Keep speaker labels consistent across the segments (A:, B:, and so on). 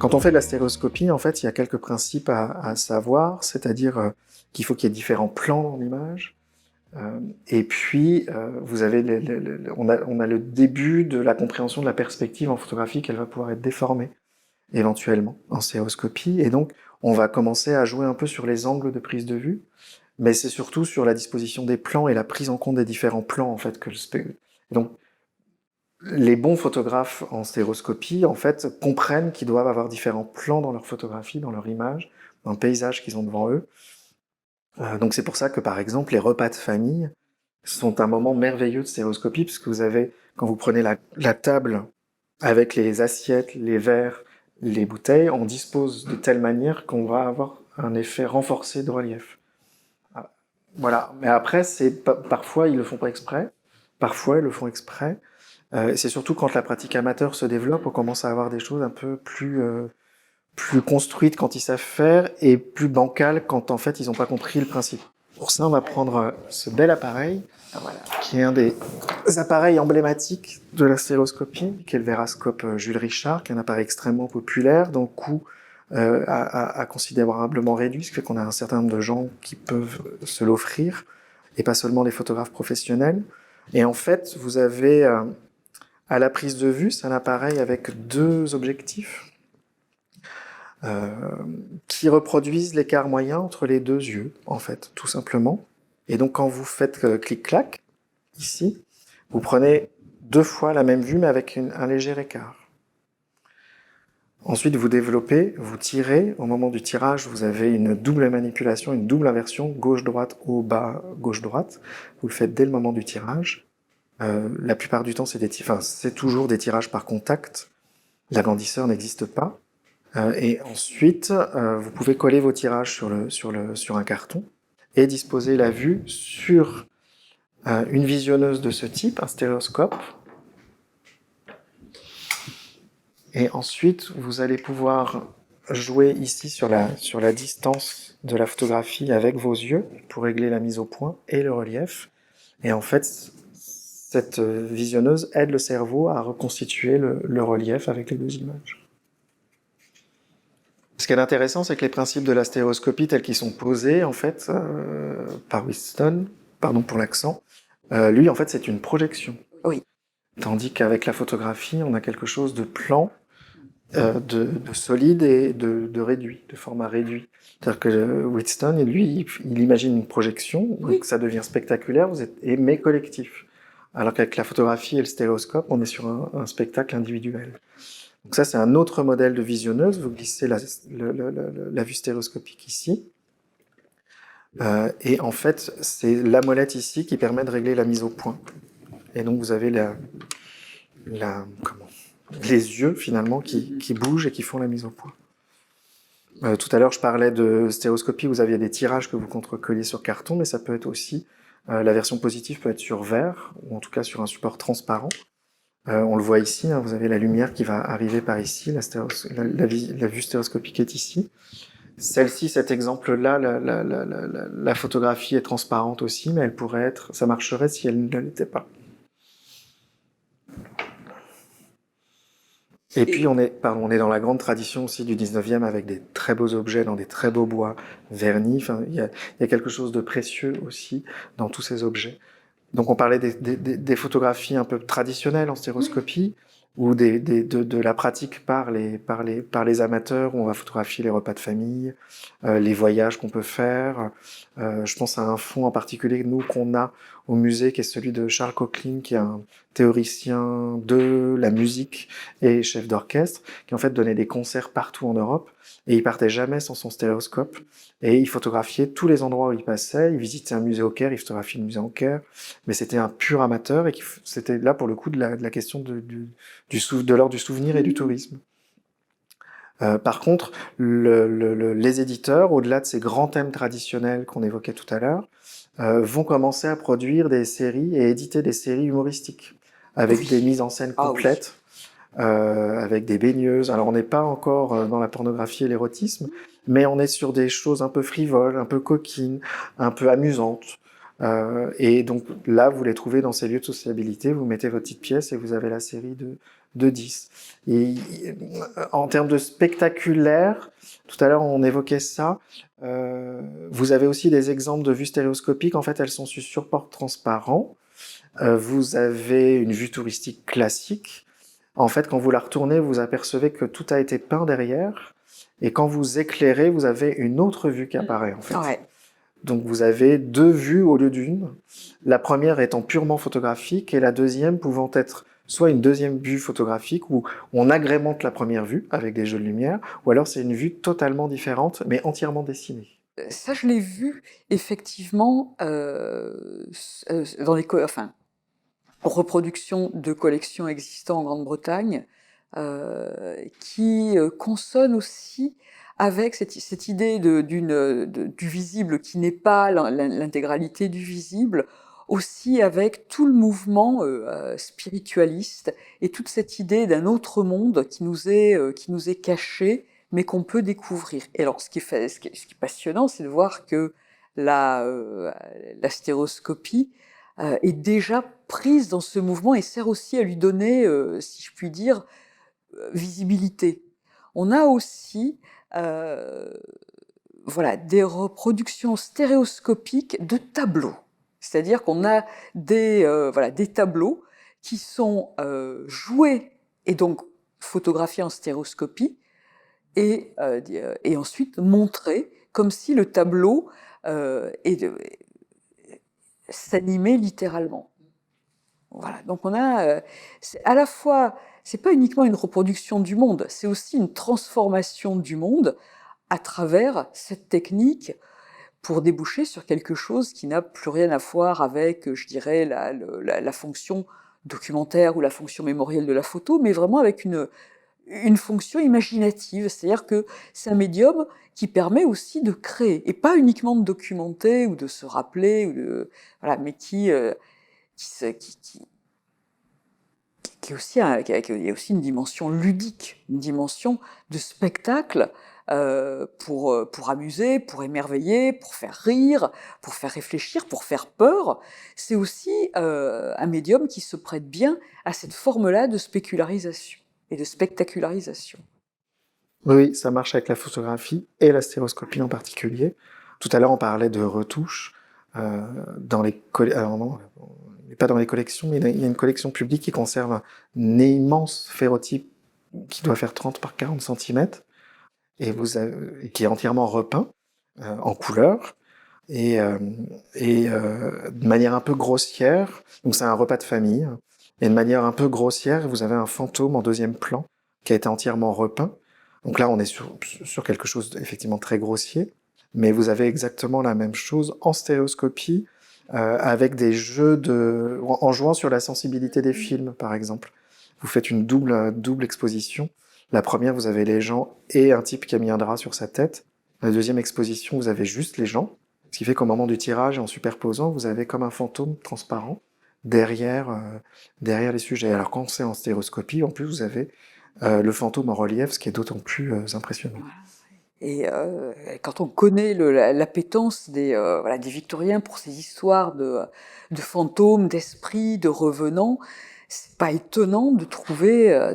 A: Quand on fait de la stéréoscopie, en fait, il y a quelques principes à savoir, c'est-à-dire qu'il faut qu'il y ait différents plans dans l'image. Et puis, vous avez on a le début de la compréhension de la perspective en photographie, qu'elle va pouvoir être déformée éventuellement en stéréoscopie. Et donc, on va commencer à jouer un peu sur les angles de prise de vue, mais c'est surtout sur la disposition des plans et la prise en compte des différents plans, en fait, donc, les bons photographes en stéréoscopie, en fait, comprennent qu'ils doivent avoir différents plans dans leur photographie, dans leur image, dans le paysage qu'ils ont devant eux. Donc c'est pour ça que, par exemple, les repas de famille sont un moment merveilleux de stéréoscopie, puisque vous avez, quand vous prenez la table avec les assiettes, les verres, les bouteilles, on dispose de telle manière qu'on va avoir un effet renforcé de relief. Voilà. Mais après, parfois ils le font pas exprès, parfois ils le font exprès. C'est surtout quand la pratique amateur se développe, on commence à avoir des choses un peu plus construites quand ils savent faire et plus bancales quand en fait ils n'ont pas compris le principe. Pour ça, on va prendre ce bel appareil, qui est un des appareils emblématiques de la stéréoscopie, qui est le Verascope Jules Richard, qui est un appareil extrêmement populaire, dont le coût a considérablement réduit, ce qui fait qu'on a un certain nombre de gens qui peuvent se l'offrir, et pas seulement les photographes professionnels. Et en fait, vous avez à la prise de vue, c'est un appareil avec deux objectifs qui reproduisent l'écart moyen entre les deux yeux, en fait, tout simplement. Et donc, quand vous faites clic-clac, ici, vous prenez deux fois la même vue, mais avec un léger écart. Ensuite, vous développez, vous tirez. Au moment du tirage, vous avez une double manipulation, une double inversion, gauche-droite, haut, bas, gauche-droite. Vous le faites dès le moment du tirage. La plupart du temps, c'est toujours des tirages par contact. L'agrandisseur n'existe pas. Et ensuite, vous pouvez coller vos tirages sur un carton et disposer la vue sur une visionneuse de ce type, un stéréoscope. Et ensuite, vous allez pouvoir jouer ici sur la distance de la photographie avec vos yeux pour régler la mise au point et le relief. Et en fait, cette visionneuse aide le cerveau à reconstituer le relief avec les deux images. Ce qui est intéressant, c'est que les principes de la stéréoscopie tels qu'ils sont posés, en fait, par Wheatstone, pardon pour l'accent, lui, en fait, c'est une projection.
B: Oui.
A: Tandis qu'avec la photographie, on a quelque chose de plan, de solide et de réduit, de format réduit. C'est-à-dire que Wheatstone, lui, il imagine une projection,
B: Oui.
A: donc ça devient spectaculaire, mais collectif. Alors qu'avec la photographie et le stéréoscope, on est sur un spectacle individuel. Donc ça, c'est un autre modèle de visionneuse. Vous glissez la vue stéréoscopique ici. Et en fait, c'est la molette ici qui permet de régler la mise au point. Et donc, vous avez les yeux, finalement, qui bougent et qui font la mise au point. Tout à l'heure, je parlais de stéréoscopie. Vous aviez des tirages que vous contrecolliez sur carton, mais ça peut être aussi... la version positive peut être sur verre, ou en tout cas sur un support transparent. On le voit ici, hein, vous avez la lumière qui va arriver par ici, la vue stéréoscopique est ici. Celle-ci, cet exemple-là, la photographie est transparente aussi, mais ça marcherait si elle ne l'était pas. Et puis on est dans la grande tradition aussi du 19e avec des très beaux objets dans des très beaux bois vernis. Enfin, il y a quelque chose de précieux aussi dans tous ces objets. Donc on parlait des photographies un peu traditionnelles en stéréoscopie, ou de la pratique par les amateurs, où on va photographier les repas de famille, les voyages qu'on peut faire. Je pense à un fonds en particulier, nous, qu'on a au musée, qui est celui de Charles Coquelin, qui est un théoricien de la musique et chef d'orchestre, qui en fait donnait des concerts partout en Europe, et il partait jamais sans son stéréoscope, et il photographiait tous les endroits où il passait. Il visitait un musée au Caire, il photographiait le musée au Caire, mais c'était un pur amateur, et c'était là pour le coup de la question de l'ordre du souvenir et du tourisme. Par contre, les éditeurs, au-delà de ces grands thèmes traditionnels qu'on évoquait tout à l'heure, vont commencer à produire des séries et éditer des séries humoristiques, avec des mises en scène complètes, avec des baigneuses. Alors on n'est pas encore dans la pornographie et l'érotisme, mais on est sur des choses un peu frivoles, un peu coquines, un peu amusantes. Et donc là, vous les trouvez dans ces lieux de sociabilité, vous mettez votre petite pièce et vous avez la série de 10. Et en termes de spectaculaire, tout à l'heure on évoquait ça, vous avez aussi des exemples de vues stéréoscopiques, en fait elles sont sur support transparent. Vous avez une vue touristique classique. En fait, quand vous la retournez, vous apercevez que tout a été peint derrière. Et quand vous éclairez, vous avez une autre vue qui apparaît, en fait.
B: Ouais.
A: Donc vous avez deux vues au lieu d'une. La première étant purement photographique et la deuxième pouvant être soit une deuxième vue photographique où on agrémente la première vue avec des jeux de lumière, ou alors c'est une vue totalement différente, mais entièrement dessinée.
B: Ça, je l'ai vu effectivement dans les reproductions de collections existantes en Grande-Bretagne, qui consonnent aussi avec cette idée du visible qui n'est pas l'intégralité du visible, aussi avec tout le mouvement spiritualiste et toute cette idée d'un autre monde qui nous est caché, mais qu'on peut découvrir. Et alors, ce qui est passionnant, c'est de voir que la stéréoscopie est déjà prise dans ce mouvement et sert aussi à lui donner, si je puis dire, visibilité. On a aussi voilà, des reproductions stéréoscopiques de tableaux. C'est-à-dire qu'on a voilà, des tableaux qui sont joués et donc photographiés en stéréoscopie et ensuite montrés comme si le tableau s'animait littéralement. Voilà, donc on a, à la fois, c'est pas uniquement une reproduction du monde, c'est aussi une transformation du monde à travers cette technique pour déboucher sur quelque chose qui n'a plus rien à voir avec, je dirais, la fonction documentaire ou la fonction mémorielle de la photo, mais vraiment avec une fonction imaginative, c'est-à-dire que c'est un médium qui permet aussi de créer, et pas uniquement de documenter ou de se rappeler, voilà, mais qui est aussi il y a aussi une dimension ludique, une dimension de spectacle pour amuser, pour émerveiller, pour faire rire, pour faire réfléchir, pour faire peur. C'est aussi un médium qui se prête bien à cette forme-là de spécularisation et de spectacularisation.
A: Oui, ça marche avec la photographie et la stéréoscopie en particulier. Tout à l'heure, on parlait de retouches dans les alors non, pas dans les collections, mais il y a une collection publique qui conserve un immense ferrotype qui doit faire 30 par 40 cm et qui est entièrement repeint en couleur et de manière un peu grossière. Donc c'est un repas de famille. Et de manière un peu grossière, vous avez un fantôme en deuxième plan qui a été entièrement repeint. Donc là, on est sur quelque chose d'effectivement très grossier, mais vous avez exactement la même chose en stéréoscopie, avec des jeux en jouant sur la sensibilité des films, par exemple. Vous faites une double exposition. La première, vous avez les gens et un type qui a mis un drap sur sa tête. La deuxième exposition, vous avez juste les gens. Ce qui fait qu'au moment du tirage, en superposant, vous avez comme un fantôme transparent derrière les sujets. Alors quand c'est en stéréoscopie, en plus, vous avez le fantôme en relief, ce qui est d'autant plus impressionnant.
B: Et quand on connaît l'appétence voilà, des Victoriens pour ces histoires de fantômes, d'esprits, de revenants, c'est pas étonnant de trouver,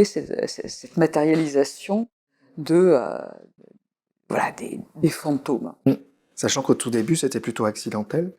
B: cette matérialisation voilà, des fantômes.
A: Sachant qu'au tout début, c'était plutôt accidentel.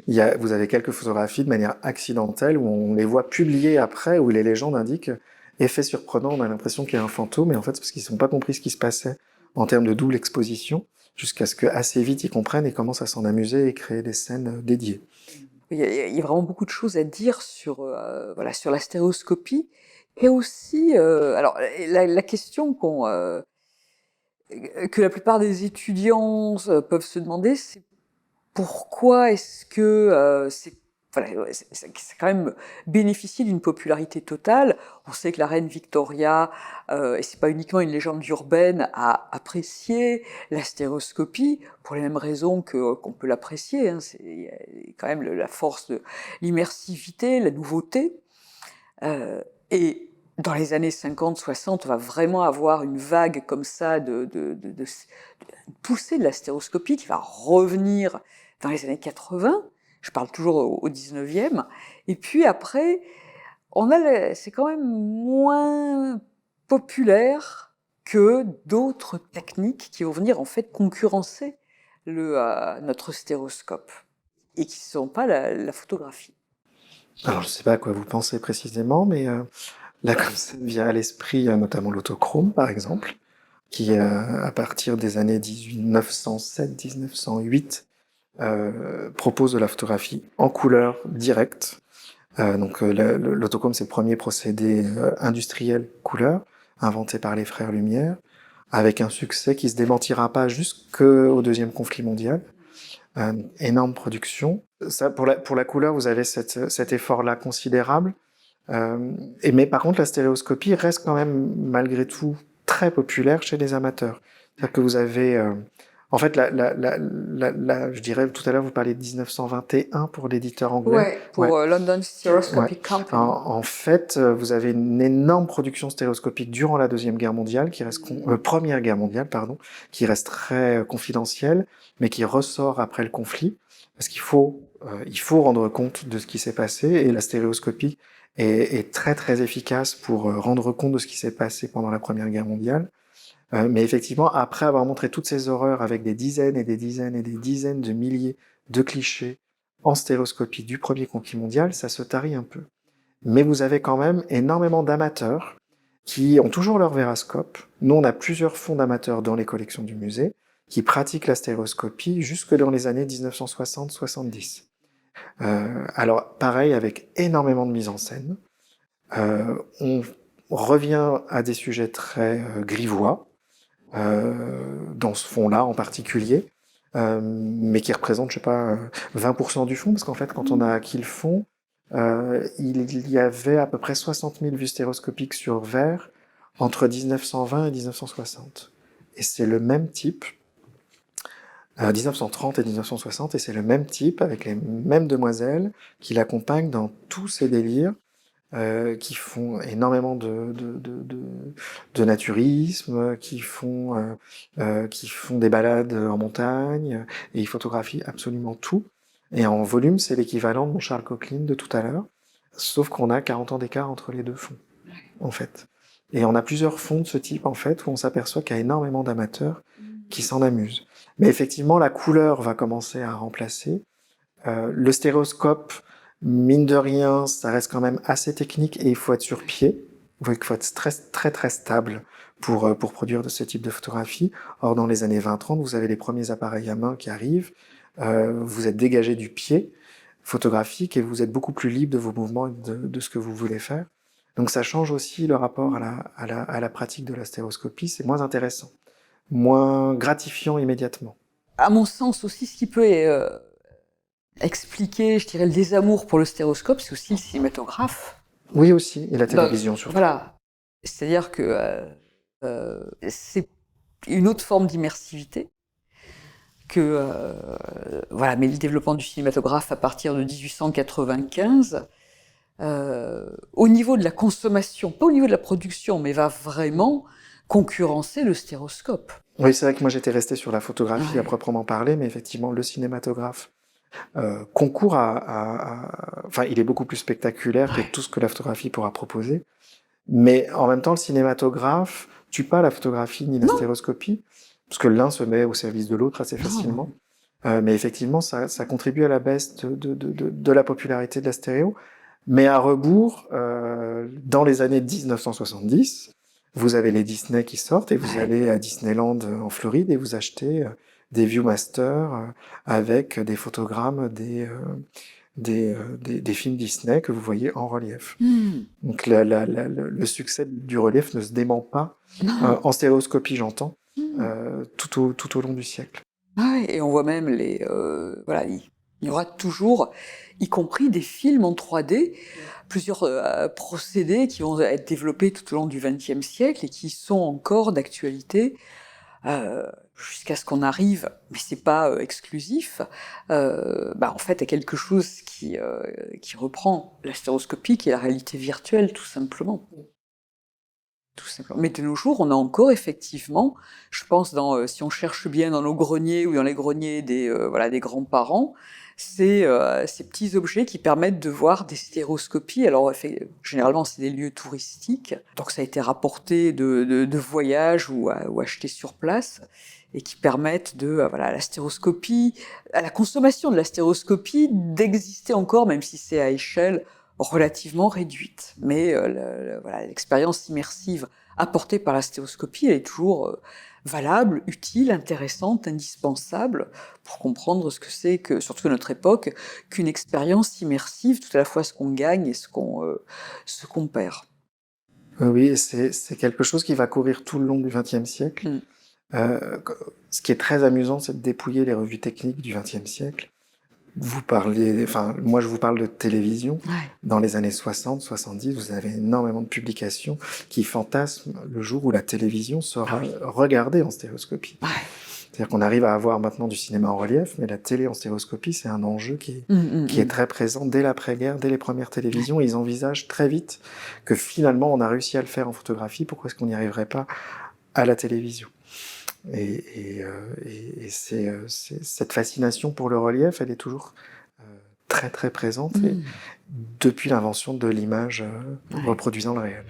A: Vous avez quelques photographies de manière accidentelle où on les voit publiées après, où les légendes indiquent effet surprenant, on a l'impression qu'il y a un fantôme, et en fait, c'est parce qu'ils n'ont pas compris ce qui se passait en termes de double exposition, jusqu'à ce que assez vite ils comprennent et commencent à s'en amuser et créer des scènes dédiées.
B: Il y a vraiment beaucoup de choses à dire sur, voilà, sur la stéréoscopie, et aussi, alors, la question que la plupart des étudiants peuvent se demander, c'est pourquoi est-ce que voilà, c'est quand même bénéficié d'une popularité totale. On sait que la reine Victoria, et c'est pas uniquement une légende urbaine, a apprécié la stéréoscopie pour les mêmes raisons qu'on peut l'apprécier. Hein. C'est quand même la force de l'immersivité, la nouveauté. Et dans les années 50-60, on va vraiment avoir une vague comme ça de poussée de la stéréoscopie qui va revenir dans les années 80. Je parle toujours au 19e. Et puis après, c'est quand même moins populaire que d'autres techniques qui vont venir en fait concurrencer notre stéréoscope et qui ne sont pas la photographie.
A: Alors, je ne sais pas à quoi vous pensez précisément, mais là, comme ça me vient à l'esprit, notamment l'autochrome, par exemple, qui, à partir des années 1907-1908, propose de la photographie en couleur directe. Donc l'autochrome, c'est le premier procédé industriel couleur, inventé par les frères Lumière, avec un succès qui se démentira pas jusqu'au deuxième conflit mondial. Énorme production. Ça, pour la couleur, vous avez cet effort-là considérable. Mais par contre, la stéréoscopie reste quand même, malgré tout, très populaire chez les amateurs. C'est-à-dire que vous avez... en fait, je dirais, tout à l'heure, vous parliez de 1921 pour l'éditeur anglais.
B: Ouais, pour London Stereoscopic Company.
A: En fait, vous avez une énorme production stéréoscopique durant la Deuxième Guerre mondiale, Première Guerre mondiale, pardon, qui reste très confidentielle, mais qui ressort après le conflit, parce qu'il faut rendre compte de ce qui s'est passé, et la stéréoscopie est très très efficace pour rendre compte de ce qui s'est passé pendant la Première Guerre mondiale. Mais effectivement, après avoir montré toutes ces horreurs avec des dizaines et des dizaines et des dizaines de milliers de clichés en stéréoscopie du premier conflit mondial, ça se tarit un peu. Mais vous avez quand même énormément d'amateurs qui ont toujours leur vérascope. Nous, on a plusieurs fonds d'amateurs dans les collections du musée qui pratiquent la stéréoscopie jusque dans les années 1960-70. Alors, pareil, avec énormément de mise en scène. On revient à des sujets très grivois, dans ce fond-là en particulier, mais qui représente, je sais pas, 20% du fond, parce qu'en fait, quand on a acquis le fond, il y avait à peu près 60 000 vues stéréoscopiques sur verre entre 1920 et 1960. Et c'est le même type, 1930 et 1960, et c'est le même type, avec les mêmes demoiselles, qui l'accompagnent dans tous ces délires, qui font énormément de naturisme, qui font des balades en montagne, et ils photographient absolument tout. Et en volume, c'est l'équivalent de mon Charles Coqueline de tout à l'heure, sauf qu'on a 40 ans d'écart entre les deux fonds, en fait. Et on a plusieurs fonds de ce type, en fait, où on s'aperçoit qu'il y a énormément d'amateurs qui s'en amusent. Mais effectivement, la couleur va commencer à remplacer. Le stéréoscope, mine de rien, ça reste quand même assez technique et il faut être sur pied. Il faut être très très stable pour produire de ce type de photographie. Or, dans les années 20-30, vous avez les premiers appareils à main qui arrivent. Vous êtes dégagé du pied photographique et vous êtes beaucoup plus libre de vos mouvements et de ce que vous voulez faire. Donc ça change aussi le rapport à la pratique de la stéréoscopie. C'est moins intéressant, moins gratifiant immédiatement.
B: À mon sens aussi, ce qui peut expliquer, je dirais, le désamour pour le stéréoscope, c'est aussi le cinématographe.
A: Oui, aussi, et la télévision surtout.
B: Voilà. C'est-à-dire que c'est une autre forme d'immersivité voilà, mais le développement du cinématographe à partir de 1895, au niveau de la consommation, pas au niveau de la production, mais va vraiment concurrencer le stéréoscope.
A: Oui, c'est vrai que moi j'étais resté sur la photographie à proprement parler, mais effectivement le cinématographe concourt enfin, il est beaucoup plus spectaculaire que tout ce que la photographie pourra proposer. Mais en même temps, le cinématographe tue pas la photographie ni la stéréoscopie, parce que l'un se met au service de l'autre assez facilement. Mais effectivement, ça contribue à la baisse de la popularité de la stéréo. Mais à rebours, dans les années 1970, vous avez les Disney qui sortent et vous allez à Disneyland en Floride et vous achetez des Viewmaster avec des photogrammes des films Disney que vous voyez en relief. Donc le succès du relief ne se dément pas, en stéréoscopie j'entends, tout au long du siècle.
B: Ah, et on voit même voilà, il y aura toujours, y compris des films en 3D, plusieurs procédés qui vont être développés tout au long du XXe siècle et qui sont encore d'actualité jusqu'à ce qu'on arrive, mais c'est pas exclusif, en fait à quelque chose qui reprend la stéréoscopie et la réalité virtuelle tout simplement. Tout simplement. Mais de nos jours, on a encore effectivement, je pense, si on cherche bien dans nos greniers ou dans les greniers des grands-parents, ces petits objets qui permettent de voir des stéréoscopies. Alors, généralement, c'est des lieux touristiques, donc ça a été rapporté de voyages ou acheté sur place, et qui permettent voilà, à la stéréoscopie, à la consommation de la stéréoscopie, d'exister encore, même si c'est à échelle relativement réduite. Mais voilà, l'expérience immersive apportée par la stéréoscopie, elle est toujours valable, utile, intéressante, indispensable pour comprendre ce que c'est, surtout à notre époque, qu'une expérience immersive, tout à la fois ce qu'on gagne et ce qu'on perd.
A: Oui, et c'est quelque chose qui va courir tout le long du XXe siècle.
B: Mm.
A: Ce qui est très amusant, c'est de dépouiller les revues techniques du XXe siècle. Moi je vous parle de télévision.
B: Ouais.
A: Dans les années 60, 70, vous avez énormément de publications qui fantasment le jour où la télévision sera regardée en stéréoscopie.
B: Ouais.
A: C'est-à-dire qu'on arrive à avoir maintenant du cinéma en relief, mais la télé en stéréoscopie, c'est un enjeu qui est très présent dès l'après-guerre, dès les premières télévisions. Ils envisagent très vite que finalement on a réussi à le faire en photographie, pourquoi est-ce qu'on n'y arriverait pas à la télévision? Et cette fascination pour le relief, elle est toujours très très présente, et depuis l'invention de l'image reproduisant le réel.